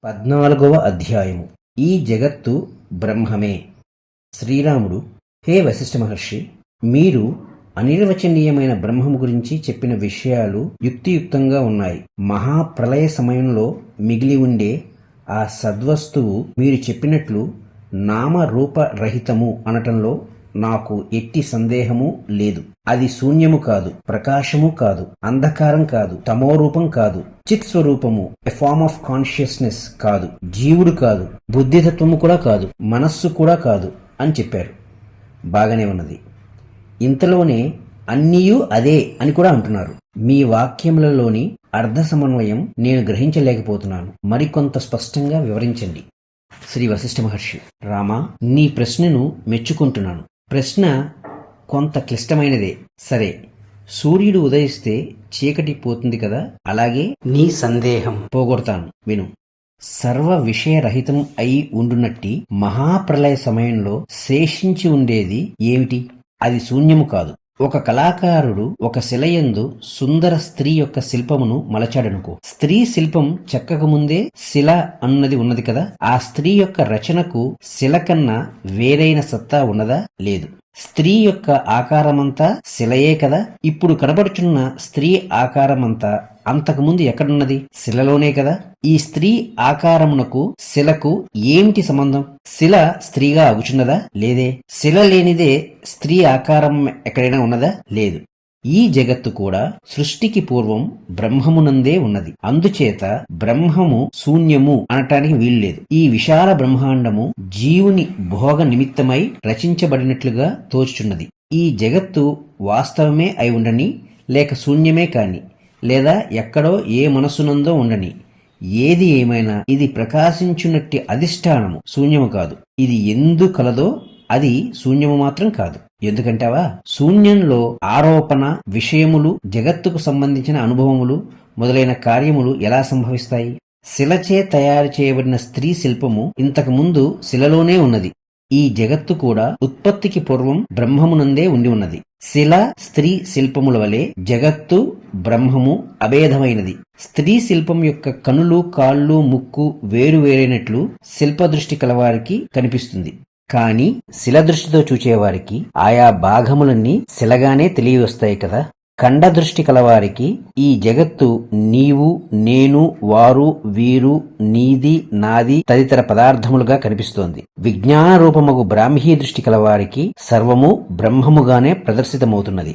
14వ అధ్యాయము. ఈ జగత్తు బ్రహ్మమే. శ్రీరాముడు: హే వశిష్ఠ మహర్షి, మీరు అనిర్వచనీయమైన బ్రహ్మము గురించి చెప్పిన విషయాలు యుక్తియుక్తంగా ఉన్నాయి. మహాప్రళయ సమయంలో మిగిలి ఉండే ఆ సద్వస్తువు మీరు చెప్పినట్లు నామరూపరహితము అనటంలో నాకు ఎట్టి సందేహము లేదు. అది శూన్యము కాదు, ప్రకాశము కాదు, అంధకారం కాదు, తమోరూపం కాదు, చిత్ స్వరూపము, ఎ ఫార్మ్ ఆఫ్ కాన్షియస్నెస్ కాదు, జీవుడు కాదు, బుద్ధితత్వము కూడా కాదు, మనస్సు కూడా కాదు అని చెప్పారు. బాగానే ఉన్నది. ఇంతలోనే అన్నీయూ అదే అని కూడా అంటున్నారు. మీ వాక్యములలోని అర్ధ సమన్వయం నేను గ్రహించలేకపోతున్నాను. మరికొంత స్పష్టంగా వివరించండి. శ్రీ వశిష్ఠ మహర్షి: రామా, నీ ప్రశ్నను మెచ్చుకుంటున్నాను. ప్రశ్న కొంత క్లిష్టమైనదే. సరే, సూర్యుడు ఉదయిస్తే చీకటి పోతుంది కదా, అలాగే నీ సందేహం పోగొడతాను, విను. సర్వ విషయరహితం అయి ఉండునట్టి మహాప్రళయ సమయంలో శేషించి ఉండేది ఏమిటి? అది శూన్యము కాదు. ఒక కళాకారుడు ఒక శిలయందు సుందర స్త్రీ యొక్క శిల్పమును మలచాడనుకో. స్త్రీ శిల్పం చెక్కకముందే శిల అన్నది ఉన్నది కదా. ఆ స్త్రీ యొక్క రచనకు శిల కన్నా వేరైన సత్తా ఉన్నదా? లేదు. స్త్రీ యొక్క ఆకారమంతా శిలయే కదా. ఇప్పుడు కనబడుచున్న స్త్రీ ఆకారమంతా అంతకుముందు ఎక్కడున్నది? శిలలోనే కదా. ఈ స్త్రీ ఆకారమునకు శిలకు ఏమిటి సంబంధం? శిల స్త్రీగా అగుచున్నదా? లేదే. శిల లేనిదే స్త్రీ ఆకారం ఎక్కడైనా ఉన్నదా? లేదు. ఈ జగత్తు కూడా సృష్టికి పూర్వం బ్రహ్మమునందే ఉన్నది. అందుచేత బ్రహ్మము శూన్యము అనటానికి వీల్లేదు. ఈ విశాల బ్రహ్మాండము జీవుని భోగ నిమిత్తమై రచించబడినట్లుగా తోచుచున్నది. ఈ జగత్తు వాస్తవమే అయి ఉండని, లేక శూన్యమే కాని, లేదా ఎక్కడో ఏ మనస్సునందో ఉండని, ఏది ఏమైనా ఇది ప్రకాశించునట్టి అధిష్టానము శూన్యము కాదు. ఇది ఎందు కలదో అది శూన్యము మాత్రం కాదు. ఎందుకంటావా? శూన్యంలో ఆరోపణ, విషయములు, జగత్తుకు సంబంధించిన అనుభవములు మొదలైన కార్యములు ఎలా సంభవిస్తాయి? శిలచే తయారు చేయబడిన స్త్రీ శిల్పము ఇంతకు ముందు శిలలోనే ఉన్నది. ఈ జగత్తు కూడా ఉత్పత్తికి పూర్వం బ్రహ్మమునందే ఉండి ఉన్నది. శిల, స్త్రీ శిల్పముల వలె జగత్తు, బ్రహ్మము అభేదమైనది. స్త్రీ శిల్పం యొక్క కనులు, కాళ్ళు, ముక్కు వేరువేరైనట్లు శిల్పదృష్టి కలవారికి కనిపిస్తుంది. కాని శిల దృష్టితో చూచేవారికి ఆయా భాగములన్నీ శిలగానే తెలియవస్తాయి కదా. ఖండ దృష్టి కలవారికి ఈ జగత్తు నీవు, నేను, వారు, వీరు, నీది, నాది తదితర పదార్థములుగా కనిపిస్తోంది. విజ్ఞాన రూపముగు బ్రాహ్మీ దృష్టి కలవారికి సర్వము బ్రహ్మముగానే ప్రదర్శితమవుతున్నది.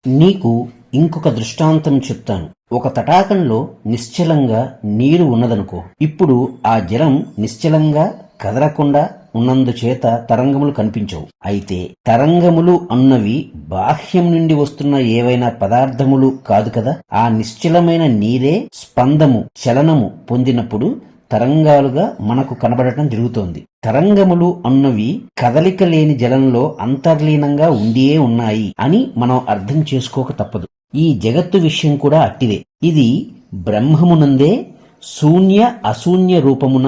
నీకు ఇంకొక దృష్టాంతం చెప్తాను. ఒక తటాకంలో నిశ్చలంగా నీరు ఉన్నదనుకో. ఇప్పుడు ఆ జలం నిశ్చలంగా కదలకుండా ఉన్నందుచేత తరంగములు కనిపించవు. అయితే తరంగములు అన్నవి బాహ్యం నుండి వస్తున్న ఏవైనా పదార్థములు కాదు కదా. ఆ నిశ్చలమైన నీరే స్పందము, చలనము పొందినప్పుడు తరంగాలుగా మనకు కనబడటం జరుగుతోంది. తరంగములు అన్నవి కదలిక లేని జలంలో అంతర్లీనంగా ఉండియే ఉన్నాయి అని మనం అర్థం చేసుకోక తప్పదు. ఈ జగత్తు విషయం కూడా అట్టిదే. ఇది బ్రహ్మమునందే శూన్య అశూన్య రూపమున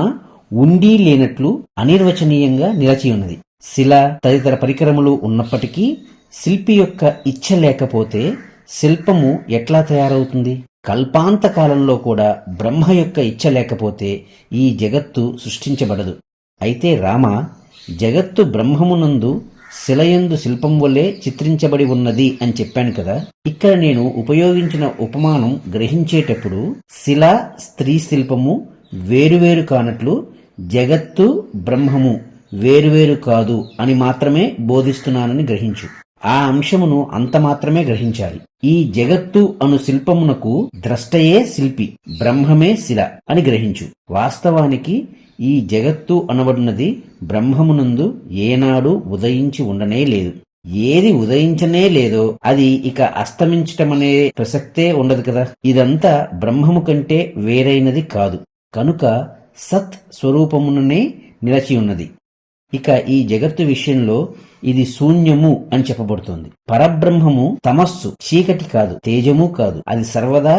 ఉండి లేనట్లు అనిర్వచనీయంగా నిలచి ఉన్నది. శిల తదితర పరికరములు ఉన్నప్పటికీ శిల్పి యొక్క ఇచ్ఛ లేకపోతే శిల్పము ఎట్లా తయారవుతుంది? కల్పాంత కాలంలో కూడా బ్రహ్మ యొక్క ఇచ్ఛ లేకపోతే ఈ జగత్తు సృష్టించబడదు. అయితే రామ, జగత్తు బ్రహ్మమునందు శిలయందు శిల్పం వల్లే చిత్రించబడి ఉన్నది అని చెప్పాను కదా. ఇక్కడ నేను ఉపయోగించిన ఉపమానం గ్రహించేటప్పుడు శిల, స్త్రీ శిల్పము వేరువేరు కానట్లు జగత్తు, బ్రహ్మము వేరువేరు కాదు అని మాత్రమే బోధిస్తున్నానని గ్రహించు. ఆ అంశమును అంత మాత్రమే గ్రహించాలి. ఈ జగత్తు అను శిల్పమునకు ద్రష్టయే శిల్పి, బ్రహ్మమే శిల అని గ్రహించు. వాస్తవానికి ఈ జగత్తు అనబడినది బ్రహ్మమునందు ఏనాడు ఉదయించి ఉండనే లేదు. ఏది ఉదయించనే లేదో అది ఇక అస్తమించటమనే ప్రసక్తే ఉండదు కదా. ఇదంతా బ్రహ్మము కంటే వేరైనది కాదు. కనుక సత్ స్వరూపముననే నిలచి ఉన్నది. ఇక ఈ జగత్తు విషయంలో ఇది శూన్యము అని చెప్పబడుతోంది. పరబ్రహ్మము తమస్సు, చీకటి కాదు, తేజము కాదు. అది సర్వదా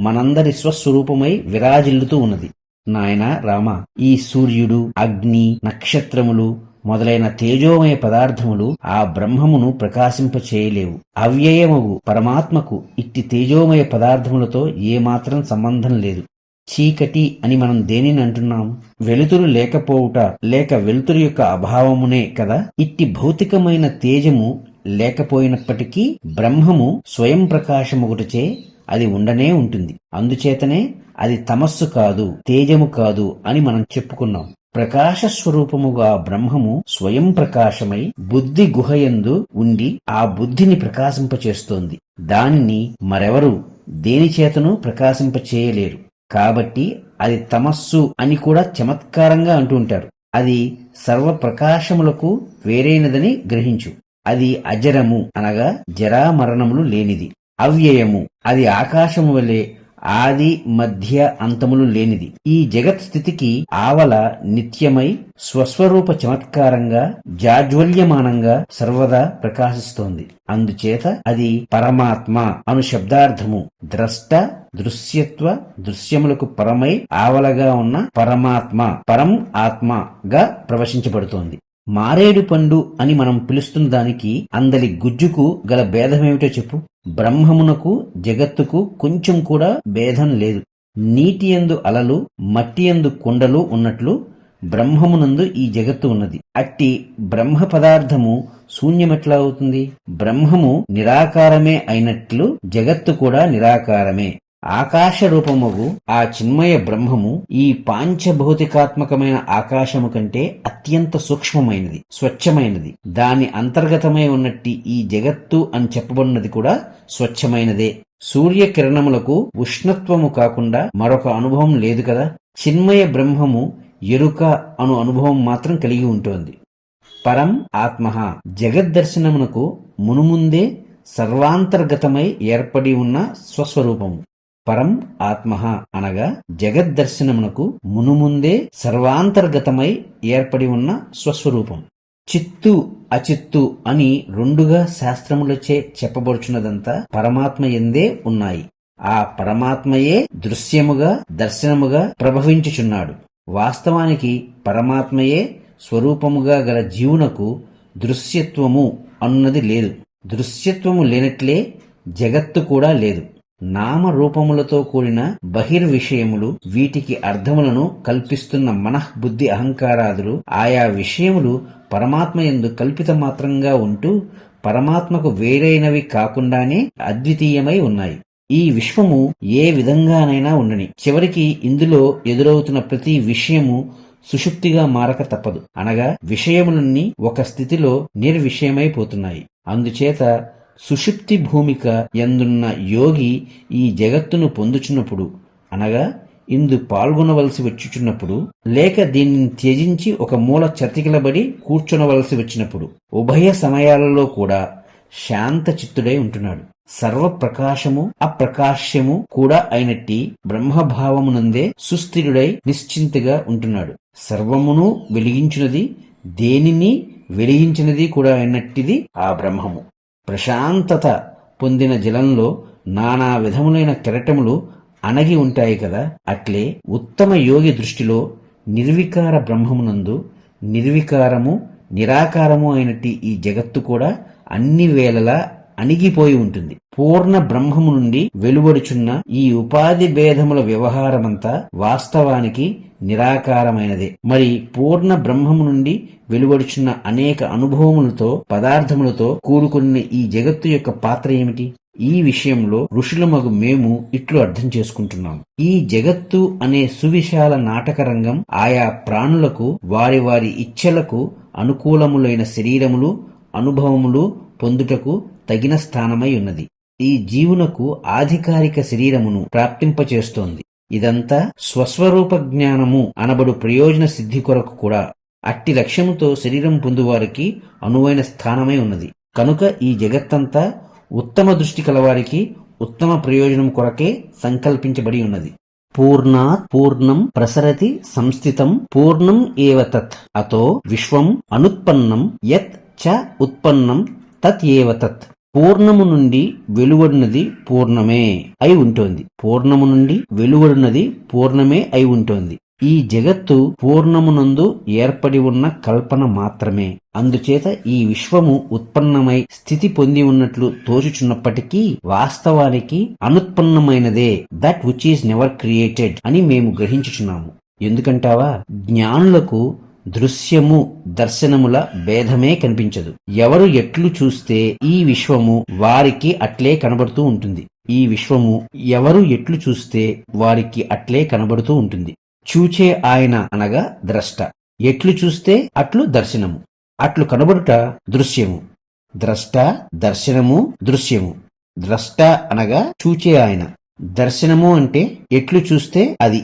మనందరి స్వస్వరూపమై విరాజిల్లుతూ ఉన్నది. నాయనా రామ, ఈ సూర్యుడు, అగ్ని, నక్షత్రములు మొదలైన తేజోమయ పదార్థములు ఆ బ్రహ్మమును ప్రకాశింపచేయలేవు. అవ్యయమగు పరమాత్మకు ఇట్టి తేజోమయ పదార్థములతో ఏమాత్రం సంబంధం లేదు. చీకటి అని మనం దేనిని అంటున్నాం? వెలుతురు లేకపోవుట లేక వెలుతురు యొక్క అభావమునే కదా. ఇట్టి భౌతికమైన తేజము లేకపోయినప్పటికీ బ్రహ్మము స్వయం ప్రకాశమొకటిచే అది ఉండనే ఉంటుంది. అందుచేతనే అది తమస్సు కాదు, తేజము కాదు అని మనం చెప్పుకున్నాం. ప్రకాశ స్వరూపముగా బ్రహ్మము స్వయం ప్రకాశమై బుద్ధి గుహయందు ఉండి ఆ బుద్ధిని ప్రకాశింపచేస్తోంది. దానిని మరెవరు దేనిచేతను ప్రకాశింపచేయలేరు. కాబట్టి అది తమస్సు అని కూడా చమత్కారంగా అంటూ ఉంటారు. అది సర్వ ప్రకాశములకు వేరైనదని గ్రహించు. అది అజరము అనగా జరామరణములు లేనిది. అవ్యయము అది ఆకాశము వలె ఆది మధ్య అంతములు లేనిది. ఈ జగత్ స్థితికి ఆవల నిత్యమై స్వస్వరూప చమత్కారంగా జాజ్వల్యమానంగా సర్వదా ప్రకాశిస్తోంది. అందుచేత అది పరమాత్మ అను శబ్దార్థము ద్రష్ట దృశ్యత్వ దృశ్యములకు పరమై ఆవలగా ఉన్న పరమాత్మ పరం ఆత్మగా ప్రవశించబడుతోంది. మారేడు పండు అని మనం పిలుస్తున్న దానికి అందలి గుజ్జుకు గల భేదమేమిటో చెప్పు. బ్రహ్మమునకు జగత్తుకు కొంచెం కూడా భేదం లేదు. నీటియందు అలలు మట్టియందు కొండలు ఉన్నట్లు బ్రహ్మమునందు ఈ జగత్తు ఉన్నది. అట్టి బ్రహ్మ పదార్థము శూన్యమెట్లా అవుతుంది? బ్రహ్మము నిరాకారమే అయినట్లు జగత్తు కూడా నిరాకారమే. ఆకాశ రూపముగు ఆ చిన్మయ బ్రహ్మము ఈ పాంచభౌతికాత్మకమైన ఆకాశము కంటే అత్యంత సూక్ష్మమైనది, స్వచ్ఛమైనది. దాని అంతర్గతమై ఉన్నట్టి ఈ జగత్తు అని చెప్పబడినది కూడా స్వచ్ఛమైనదే. సూర్యకిరణములకు ఉష్ణత్వము కాకుండా మరొక అనుభవం లేదు కదా. చిన్మయ బ్రహ్మము ఎరుక అను అనుభవం మాత్రం కలిగి ఉంటోంది. పరం ఆత్మ జగద్దర్శనమునకు మునుముందే సర్వాంతర్గతమై ఏర్పడి ఉన్న స్వస్వరూపము. పరం ఆత్మ అనగా జగద్దర్శనమునకు మునుముందే సర్వాంతర్గతమై ఏర్పడి ఉన్న స్వస్వరూపం. చిత్తు అచిత్తు అని రెండుగా శాస్త్రములచే చెప్పబడుచున్నదంతా పరమాత్మ యందే ఉన్నాయి. ఆ పరమాత్మయే దృశ్యముగా దర్శనముగా ప్రభవించుచున్నాడు. వాస్తవానికి పరమాత్మయే స్వరూపముగా గల జీవునకు దృశ్యత్వము అన్నది లేదు. దృశ్యత్వము లేనట్లే జగత్తు కూడా లేదు. నామరూపములతో కూడిన బహిర్విషయములు, వీటికి అర్థములను కల్పిస్తున్న మనఃబుద్ధి అహంకారాదులు ఆయా విషయములు పరమాత్మయందు కల్పిత మాత్రంగా ఉంటూ పరమాత్మకు వేరైనవి కాకుండానే అద్వితీయమై ఉన్నాయి. ఈ విశ్వము ఏ విధంగానైనా ఉండని చివరికి ఇందులో ఎదురవుతున్న ప్రతి విషయము సుషుప్తిగా మారక తప్పదు. అనగా విషయములన్నీ ఒక స్థితిలో నిర్విషయమైపోతున్నాయి. అందుచేత సుషుప్తి భూమిక యందున్న యోగి ఈ జగత్తును పొందుచున్నప్పుడు, అనగా ఇందు పాల్గొనవలసి వచ్చుచున్నప్పుడు, లేక దీనిని త్యజించి ఒక మూల చతికిలబడి కూర్చొనవలసి వచ్చినప్పుడు, ఉభయ సమయాలలో కూడా శాంత చిత్తుడై ఉంటున్నాడు. సర్వప్రకాశము అప్రకాశ్యము కూడా అయినట్టి బ్రహ్మభావమునందే సుస్థిరుడై నిశ్చింతగా ఉంటున్నాడు. సర్వమును వెలిగించున్నది, దేనిని వెలిగించినది కూడా అయినట్టిది ఆ బ్రహ్మము. ప్రశాంతత పొందిన జలంలో నానా విధములైన కెరటములు అణగి ఉంటాయి కదా. అట్లే ఉత్తమ యోగి దృష్టిలో నిర్వికార బ్రహ్మమునందు నిర్వికారము నిరాకారము అయినట్టి ఈ జగత్తు కూడా అన్ని వేళలా అణిగిపోయి ఉంటుంది. పూర్ణ బ్రహ్మము నుండి వెలువడుచున్న ఈ ఉపాధి భేదముల వ్యవహారమంతా వాస్తవానికి నిరాకారమైనదే. మరి పూర్ణ బ్రహ్మము నుండి వెలువడుచున్న అనేక అనుభవములతో పదార్థములతో కూడుకున్న ఈ జగత్తు యొక్క పాత్ర ఏమిటి? ఈ విషయంలో ఋషులమగు మేము ఇట్లు అర్థం చేసుకుంటున్నాం. ఈ జగత్తు అనే సువిశాల నాటక రంగం ఆయా ప్రాణులకు వారి వారి ఇచ్ఛలకు అనుకూలములైన శరీరములు అనుభవములు పొందుటకు తగిన స్థానమై ఉన్నది. ఈ జీవునకు ఆధికారిక శరీరమును ప్రాప్తింపచేస్తోంది. ఇదంతా స్వస్వరూప జ్ఞానము అనబడు ప్రయోజన సిద్ధి కొరకు కూడా. అట్టి లక్ష్యముతో శరీరం పొందువారికి అనువైన స్థానమై ఉన్నది. కనుక ఈ జగత్తంతా ఉత్తమ దృష్టి కలవారికి ఉత్తమ ప్రయోజనం కొరకే సంకల్పించబడి ఉన్నది. పూర్ణాత్ పూర్ణం ప్రసరతి సంస్థితం పూర్ణం ఏవ తత్ అతో విశ్వం అనుత్పన్నం యత్ చ ఉత్పన్నం తత్ ఏవ తత్. పూర్ణము నుండి వెలువడినది పూర్ణమే అయి ఉంటోంది. పూర్ణము నుండి వెలువడినది పూర్ణమే అయి ఉంటోంది. ఈ జగత్తు పూర్ణమునందు ఏర్పడి ఉన్న కల్పన మాత్రమే. అందుచేత ఈ విశ్వము ఉత్పన్నమై స్థితి పొంది ఉన్నట్లు తోచుచున్నప్పటికీ వాస్తవానికి అనుత్పన్నమైనదే, that which is never created అని మేము గ్రహించుచున్నాము. ఎందుకంటావా? జ్ఞానులకు దృశ్యము దర్శనముల భేదమే కనిపించదు. ఎవరు ఎట్లు చూస్తే ఈ విశ్వము వారికి అట్లే కనబడుతూ ఉంటుంది. ఈ విశ్వము ఎవరు ఎట్లు చూస్తే వారికి అట్లే కనబడుతూ ఉంటుంది. చూచే ఆయన అనగా ద్రష్ట. ఎట్లు చూస్తే అట్లు దర్శనము. అట్లు కనబడుట దృశ్యము. ద్రష్ట, దర్శనము, దృశ్యము. ద్రష్ట అనగా చూచే ఆయన. దర్శనము అంటే ఎట్లు చూస్తే అది.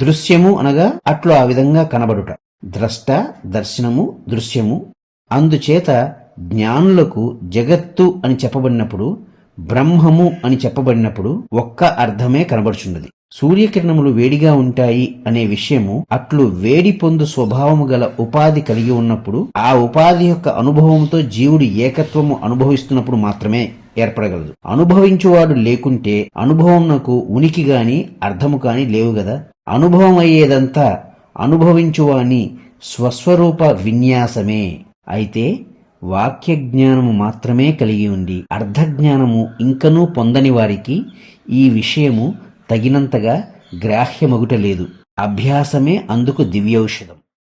దృశ్యము అనగా అట్లు ఆ విధంగా కనబడుట. ద్రష్ట, దర్శనము, దృశ్యము. అందుచేత జ్ఞానులకు జగత్తు అని చెప్పబడినప్పుడు, బ్రహ్మము అని చెప్పబడినప్పుడు ఒక్క అర్థమే కనబడుచున్నది. సూర్యకిరణములు వేడిగా ఉంటాయి అనే విషయము అట్లు వేడి పొందు స్వభావము గల ఉపాధి కలిగి ఉన్నప్పుడు, ఆ ఉపాధి యొక్క అనుభవంతో జీవుడు ఏకత్వము అనుభవిస్తున్నప్పుడు మాత్రమే ఏర్పడగలదు. అనుభవించువాడు లేకుంటే అనుభవంనకు ఉనికి గాని అర్థము కాని లేవు గదా. అనుభవం అయ్యేదంతా అనుభవించువాని స్వస్వరూప విన్యాసమే. అయితే వాక్యజ్ఞానము మాత్రమే కలిగి ఉండి అర్థజ్ఞానము ఇంకనూ పొందని వారికి ఈ విషయము తగినంతగా గ్రాహ్యమగుట లేదు. అభ్యాసమే అందుకు దివ్యౌషధం.